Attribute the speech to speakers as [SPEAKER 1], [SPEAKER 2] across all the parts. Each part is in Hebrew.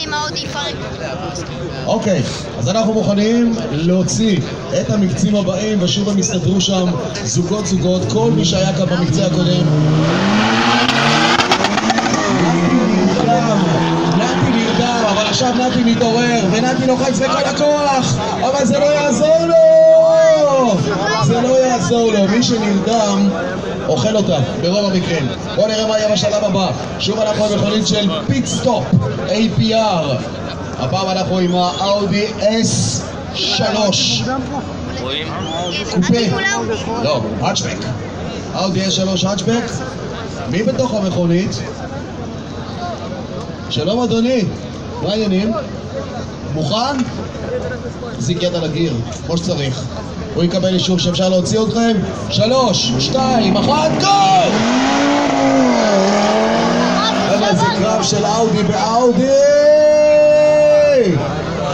[SPEAKER 1] עם האודי יפרק.
[SPEAKER 2] אוקיי, אז אנחנו מוכנים להוציא את המקצים הבאים, ושוב הם יסתדרו שם זוגות, כל מי שהיה כאן במקצה הקודם. נתי נרדם, אבל עכשיו נתי מתעורר, ונתי לוחץ בכל הכוח, אבל זה לא יעזור לו! זה לא יעזור לו, מי שנרדם אוכל אותה, ברוב המקרים. בואו נראה מה יהיה בשלב הבא. שוב אנחנו במכונית של פיט סטופ, APR. הפעם אנחנו עם האאודי S3. קופה. לא, האצ'בק. אאודי S3 האצ'בק. מי בתוך המכונית? שלום אדוני, מה העניינים? מוכן? תחזיק יד על הגיר, כמו שצריך. הוא יקבל אישור שאפשר להוציא אתכם. 3, 2, 1, גו! זה קרב של אאודי באאודי!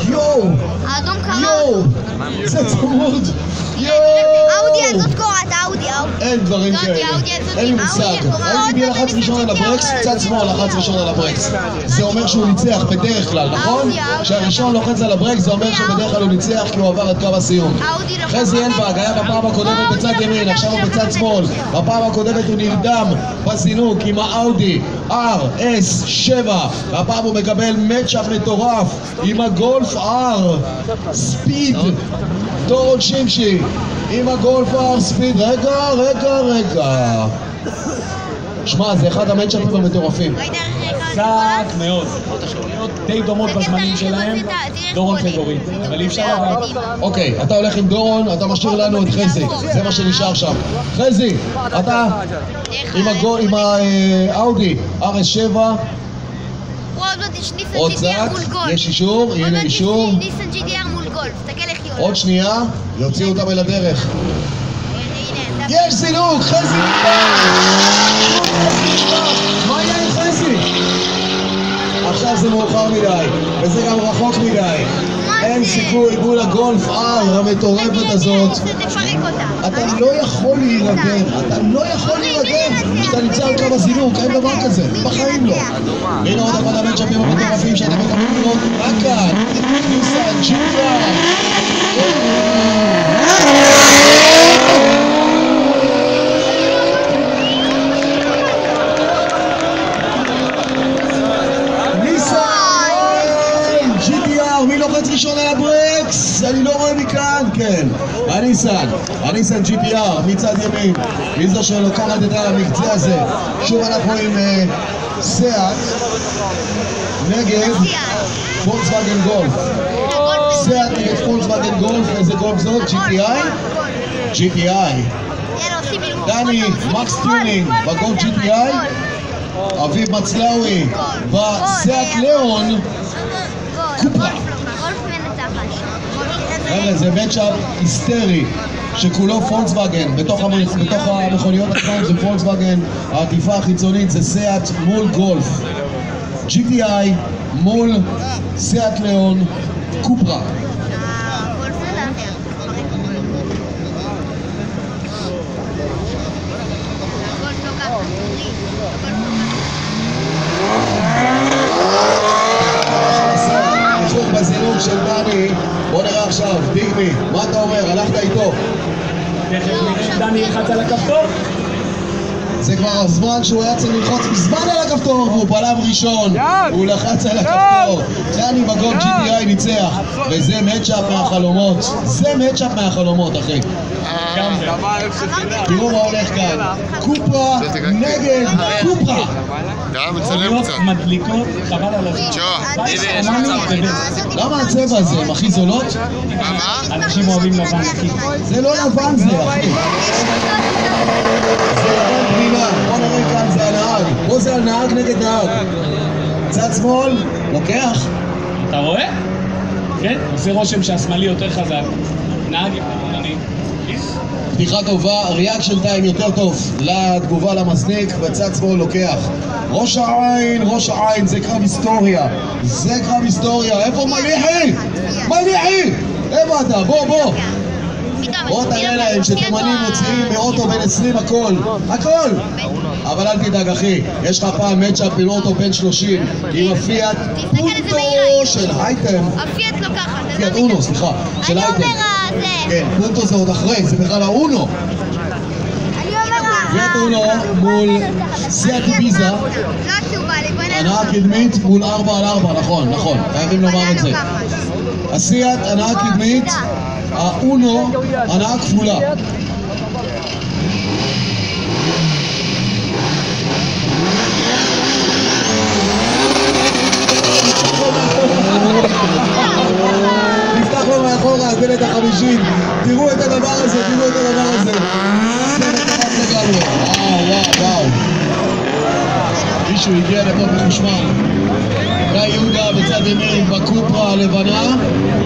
[SPEAKER 2] יואו! יואו! זה צמוד! יואו!
[SPEAKER 1] האודי הזאת קוראת, האודי.
[SPEAKER 2] אין דברים כאלה, אין לי מושג. הייתי בי לחץ ראשון על הברקס, צד שמאל לחץ ראשון על הברקס. זה אומר שהוא ניצח בדרך כלל, נכון? כשהראשון לוחץ על הברקס זה אומר שבדרך כלל הוא ניצח כי הוא עבר את קו הסיום. חזי אלבג היה בפעם הקודמת בצד ימין, עכשיו הוא בצד שמאל. בפעם הקודמת הוא נרדם בזינוק עם האאודי RS7. הפעם הוא מקבל מצ'אפ מטורף עם הגולף R ספיד דורון שימשי עם הגולף R ספיד. רגע שמע, זה אחד המצ'אפים המטורפים.
[SPEAKER 3] קצת מאוד, די דומות בזמנים שלהם. דורון פייבוריט, אבל אי אפשר לעבור.
[SPEAKER 2] אוקיי, אתה הולך עם דורון, אתה משאיר לנו את חזי, זה מה שנשאר שם. חזי, אתה עם האאודי RS7. עוד זק, יש אישור, הנה אישור.
[SPEAKER 1] ניסן GTR מול גולף, תסתכל איך היא עולה.
[SPEAKER 2] עוד שנייה, יוציאו אותם אל הדרך. יש זינוק, חזי! מה יהיה עם חזי? עכשיו זה מאוחר מדי, וזה גם רחוק מדי. אין סיכוי מול הגולף R המטורפת הזאת. אתה לא יכול להירדם, כשאתה נמצא על קו הזינוק, אין דבר כזה, בחיים לא. הנה עוד אחד המצ'אפים המטורפים שאתם יכולים לראות רק כאן. ניסן GTR. מי לוחץ ראשון על הברקס? אני לא רואה מכאן, כן. הניסן GTR מצד ימין. מי זו שלוקחת את המקצה הזה? שוב אנחנו עם סאט נגד פולקסווגן גולף. סאט נגד פולקסווגן גולף. איזה גולף זאת? GTI. דני, מקס טיונינג בגולף GTI. אביב מצלאוי בסאט ליאון קופרה. זה מצ'אפ היסטרי שכולו פולקסווגן. בתוך המכוניות עצמן זה פולקסווגן. העטיפה החיצונית זה סאט מול גולף. GTI מול סאט ליאון קופרה. בזינוק של דני, בוא נראה עכשיו, דיגמי, מה אתה אומר? הלכת איתו?
[SPEAKER 3] דני ילחץ על הכפתור?
[SPEAKER 2] זה כבר הזמן שהוא היה צריך ללחוץ מזמן על הכפתור והוא בלם ראשון, הוא לחץ על הכפתור. דני בגולף GTI ניצח, וזה מצ'אפ מהחלומות, אחי. תראו מה הולך כאן, קופרה נגד קופרה.
[SPEAKER 3] אוריות מדליקות, חבל על הזמן.
[SPEAKER 2] למה הצבע הזה? הם הכי זולות?
[SPEAKER 3] אנשים אוהבים לבן, אחי.
[SPEAKER 2] זה לא לבן זה, אחי. זה לבן פנימה. בוא נראה כאן, זה הנהג. פה זה הנהג נגד נהג. צד שמאל, לוקח.
[SPEAKER 3] אתה רואה? כן, עושה רושם שהשמאלי יותר חזק. נהג יפני.
[SPEAKER 2] פתיחה טובה, ריאקשן טיים יותר טוב לתגובה למזניק, בצד שמאל לוקח. ראש העין, זה קרב היסטוריה. איפה מליחי? איפה אתה? בוא. בוא תראה להם שתימנים מוציאים מאוטו בין 20 הכל, הכל! אבל אל תדאג אחי, יש לך פעם מצ'אפ עם אוטו בין 30 עם הפיאט פונטו של אייטם.
[SPEAKER 1] הפיאט לא ככה,
[SPEAKER 2] פיאט אונו, סליחה, של אייטם.
[SPEAKER 1] אני אומר זה.
[SPEAKER 2] כן, פונטו זה עוד אחרי, זה בכלל האונו. פיאט אונו מול סיאט איביזה.
[SPEAKER 1] לא עצובה, לבנה.
[SPEAKER 2] הנעה קדמית מול 4x4, נכון, נכון, חייבים לומר את זה. הסיאט, הנעה קדמית, האונו, הנעה כפולה. נפתח לו מאחורה, הדלת ה50. תראו את הדבר הזה, תראו את הדבר הזה. זה מטורף לגמרי. וואו. מישהו הגיע לפה בחשמל. גיא יהודה בצד ימין בקופרה הלבנה.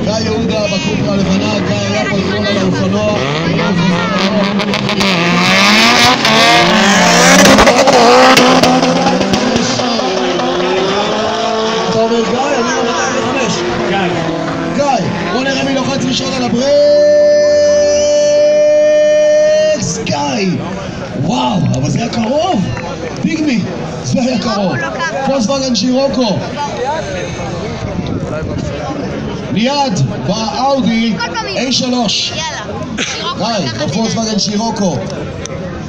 [SPEAKER 2] גיא יהודה בקופרה הלבנה. גיא היה פה אתמול על האופנוע. אתה אומר גיא, אני לא 205. גיא, בוא נראה מי לוחץ ראשון על הברקס. גיא, וואו, אבל זה היה קרוב. פיגמי, זה היה קרוב. פולקסווגן שירוקו. ליד באאודי A3.
[SPEAKER 1] יאללה.
[SPEAKER 2] גיא, בפולקסווגן שירוקו.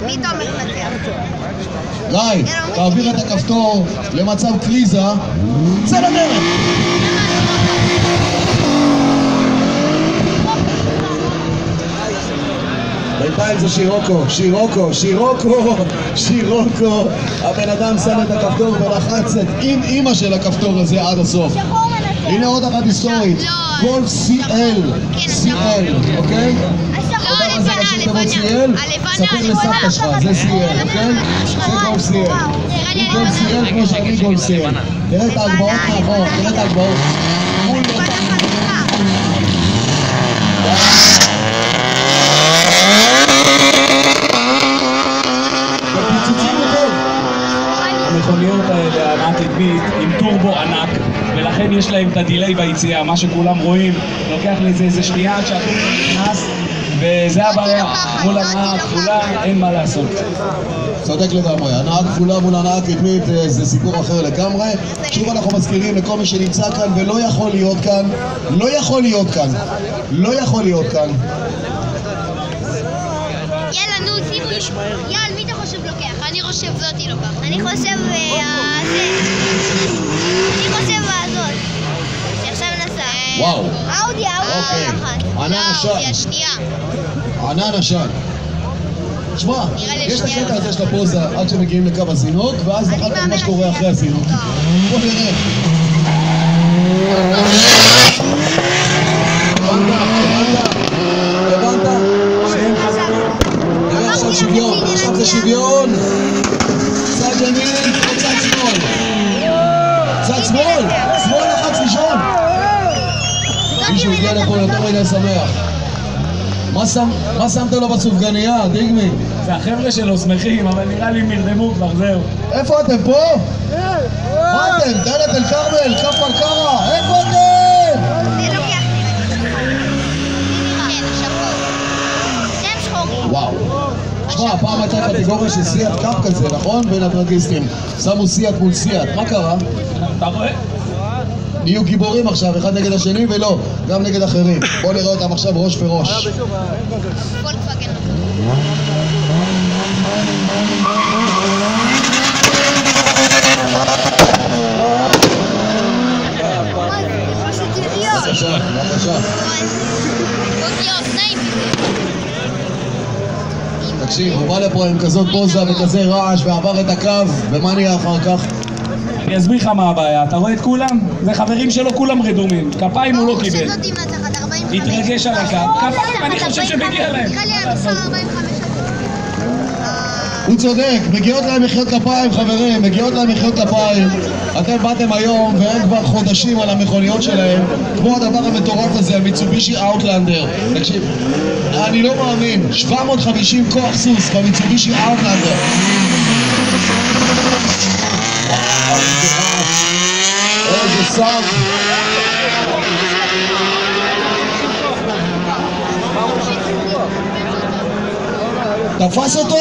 [SPEAKER 1] מי תומך מנצח?
[SPEAKER 2] גיא, תעביר את הכפתור למצב קריזה. צא לדרך! בינתיים זה שירוקו. הבן אדם שם את הכפתור ולחץ את אימא של הכפתור הזה עד הסוף. הנה עוד אחת היסטורית. גולף CL, אוקיי? אתה מה זה ראשי תיבות CL? ספר לסבתא שלך, זה CL, אוקיי? זה גולף CL. גולף CL כמו שאני גולף CL. תראה את ההגבהות מאחור, תראה את ההגבהות.
[SPEAKER 3] המכוניות האלה, הנעה קדמית, עם טורבו ענק, ולכן יש להם את הדיליי ביציאה, מה שכולם רואים, לוקח לזה איזה שנייה עד שהטורבו נכנס, וזה הבעיה, מול הנעה הכפולה אין מה לעשות.
[SPEAKER 2] צודק לגמרי, הנעה כפולה מול הנעה קדמית זה סיפור אחר לגמרי. שוב אנחנו מזכירים לכל מי שנמצא כאן ולא יכול להיות כאן,
[SPEAKER 1] יאללה, נו, שימו. יאללה, מי אתה חושב לוקח? אני חושב זאתי לוקח. אני חושב זה. אני חושב הזאת. שעכשיו נסע.
[SPEAKER 2] וואו.
[SPEAKER 1] אאודי אחת.
[SPEAKER 2] אודי
[SPEAKER 1] השנייה.
[SPEAKER 2] ענן עשן. תשמע, יש את הקטע הזה של הפוזה עד שמגיעים לקו הזינוק, ואז אחר כך מה שקורה אחרי הזינוק. בוא נראה. הבנת? שהם חזקים. תראה עכשיו שוויון, עכשיו זה שוויון. צד ימין או צד שמאל? צד שמאל! שמאל לחץ ראשון! מישהו הגיע לפה יותר מדי שמח. מה שמת לו בסופגניה, דיגמי?
[SPEAKER 3] זה החבר'ה שלו שמחים, אבל נראה לי מרדמו כבר, זהו.
[SPEAKER 2] איפה אתם פה? מה אתם? דלת אל כרמל, כף על קרה, איפה אתם?
[SPEAKER 1] זה לוקח כן, השחור. שהם שחורים.
[SPEAKER 2] וואו. תשמע, פעם הייתה קטגוריה של סיאט קאפ כזה, נכון? בין הדרגיסטים. שמו סיאט מול סיאט, מה קרה?
[SPEAKER 3] אתה רואה?
[SPEAKER 2] נהיו גיבורים עכשיו, אחד נגד השני ולא, גם נגד אחרים. בואו נראה אותם עכשיו ראש בראש.
[SPEAKER 1] פולקסווגן.
[SPEAKER 2] בבקשה. תקשיב, הוא בא לפה עם כזאת פוזה וכזה רעש ועבר את הקו, ומה נהיה אחר כך?
[SPEAKER 3] אני אסביר לך מה הבעיה, אתה רואה את כולם? זה חברים שלו, כולם רדומים. כפיים הוא לא קיבל. התרגש על הקו, כפיים אני חושב שמגיע להם.
[SPEAKER 1] נראה לי המספר 45.
[SPEAKER 2] הוא צודק, מגיעות להם מחיאות כפיים חברים, מגיעות להם מחיאות כפיים. אתם באתם היום והם כבר חודשים על המכוניות שלהם, כמו הדבר המטורף הזה, המיצובישי אאוטלנדר. תקשיב, אני לא מאמין, 750 כוח סוס במיצובישי אאוטלנדר. איזה סאב. תפס אותו?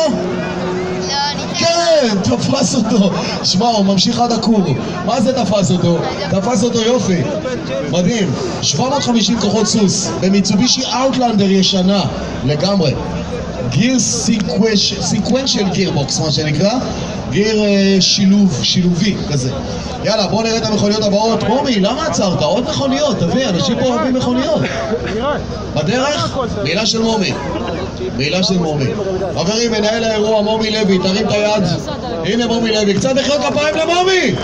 [SPEAKER 1] לא,
[SPEAKER 2] כן, תפס אותו. שמע, הוא ממשיך עד הכור. מה זה תפס אותו? תפס אותו יופי. מדהים. 750 כוחות סוס במיצובישי אאוטלנדר ישנה לגמרי. גיר סיקוונשל גירבוקס, מה שנקרא. גיר שילובי כזה. יאללה, בואו נראה את המכוניות הבאות. מומי, למה עצרת? עוד מכוניות, תביא, אנשים פה אוהבים מכוניות. בדרך? מילה של מומי. מילה של מומי. חברים, מנהל האירוע, מומי לוי, תרים את היד. הנה מומי לוי, קצת מחיאות כפיים למומי!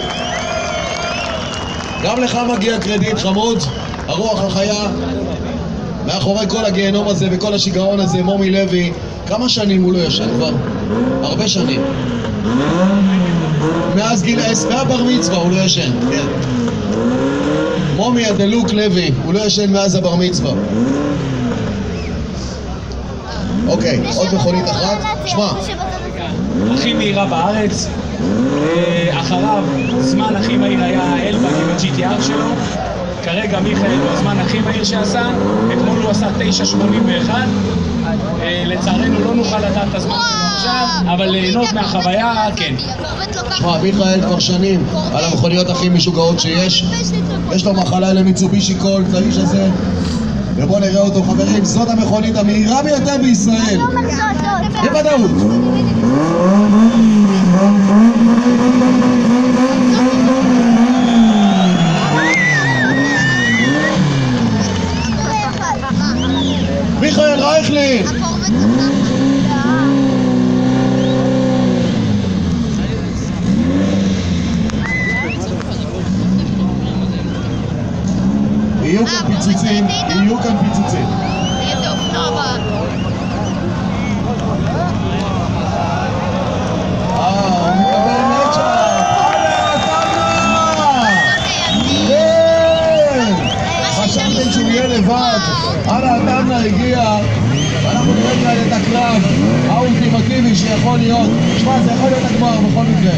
[SPEAKER 2] גם לך מגיע קרדיט, חמוד, הרוח החיה. מאחורי כל הגיהנום הזה וכל השיגעון הזה, מומי לוי, כמה שנים הוא לא ישן כבר? הרבה שנים. מאז גיל 10, מהבר מצווה הוא לא ישן, כן. מומי הדלוק לוי, הוא לא ישן מאז הבר מצווה. אוקיי, עוד מכונית אחת. שמע,
[SPEAKER 3] הכי מהירה בארץ, אחריו זמן הכי מהיר היה אלבק עם ה-GTR שלו. כרגע מיכאל הוא הזמן הכי מהיר שעשה, אתמול הוא עשה 9.81. לצערנו לא נוכל לדעת את הזמן שלו עכשיו, אבל ליהנות מהחוויה, כן.
[SPEAKER 2] שמע, מיכאל כבר שנים על המכוניות הכי משוגעות שיש. יש לו מחלה למיצובישי קולט, האיש הזה. ובואו נראה אותו, חברים, זאת המכונית המהירה ביותר בישראל. בוודאות. מיכאל רייכלין! יהיו כאן פיצוצים, יהיו כאן פיצוצים.
[SPEAKER 1] איזה אופנוע בא.
[SPEAKER 2] הוא מקבל נצ'אפ! כן! חשבתם שהוא יהיה לבד. הלאה, הטמנה הגיע. ואנחנו נראה כאן את הקרב האולטימטיבי שיכול להיות. תשמע, זה יכול להיות הגמר בכל מקרה.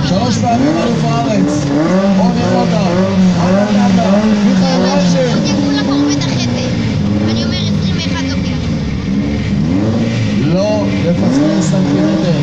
[SPEAKER 2] 3 פעמים אלוף הארץ. בואו נראה אותה. מיכאל רייכלין.
[SPEAKER 1] אני אומר 21 לוקח.
[SPEAKER 2] לא לפספס סנטימטר.